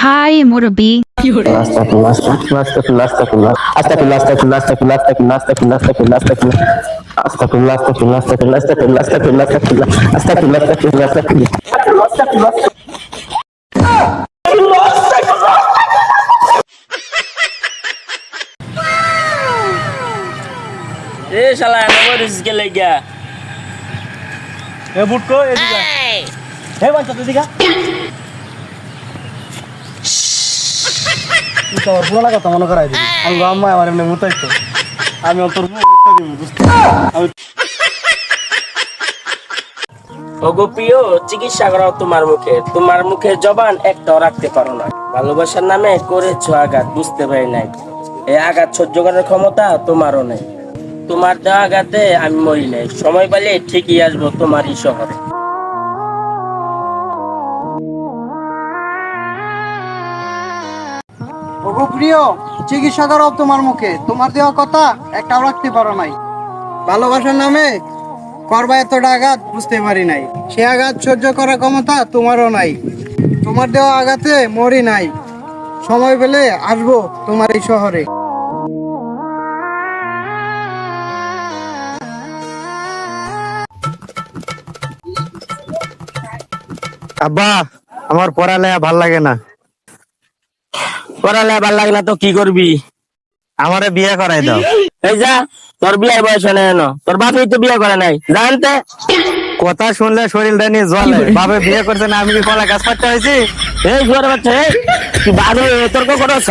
High মুরব্বি। আস্তাগফিরুল্লাহ, আস্তাগফিরুল্লাহ, আস্তাগফিরুল্লাহ, আস্তাগফিরুল্লাহ, আস্তাগফিরুল্লাহ, আস্তাগফিরুল্লাহ, আস্তাগফিরুল্লাহ, আস্তাগফিরুল্লাহ, আস্তাগফিরুল্লাহ, আস্তাগফিরুল্লাহ, আস্তাগফিরুল্লাহ, আস্তাগফিরুল্লাহ, আস্তাগফিরুল্লাহ, আস্তাগফিরুল্লাহ, এ শালা নবরিস গেলে গিয়া এ বুটকো এদিকে হে বাচ্চা তুই দিকা তুই তো পুরোনো কথা মনে করাই দিবি আমি আম্মা আমার এমনি মুতাইতো আমি তোর মুখটা দিব বুঝতে আমি ওগো প্রিয় চিকিৎসা করাও তোমার মুখে জবান একটাও রাখতে পারো না। ভালোবাসার নামে করেছো আঘাত, বুঝতে পারি নাই এই আঘাত সহ্য করার ক্ষমতা তোমারও নেই। তোমার দেওয়া আঘাতে আমি মরি নাই, সময় পেলে ঠিকই আসবো তোমারই শহরে। ওগো প্রিয় চিকিৎসা করো তোমার মুখে, তোমার দেওয়া কথা একটাও রাখতে পারো নাই। ভালোবাসার নামে করবা এতটা আঘাত, বুঝতে পারি নাই সে আঘাত সহ্য করার ক্ষমতা তোমারও নাই। তোমার দেওয়া আঘাতে মরি নাই, সময় পেলে আসবো তোমার এই শহরে। আব্বা আমার পড়ালেখা ভাল লাগে না। পড়ালে ভালো লাগে না তো কি করবি? আমারে বিয়ে করাই দাও। এই যা, তোর বিয়ের বয়স হয় না, তোর বাপই তো বিয়ে করে নাই, জানতে। কথা শুনলে শরীরটা নিয়ে জ্বলে। বাবে বিয়ে করছে না, আমি কি কলা গাছ পাড়তে হয়েছি? এই ঘরে বাচ্চা, তুই বাদ তর্ক করছ?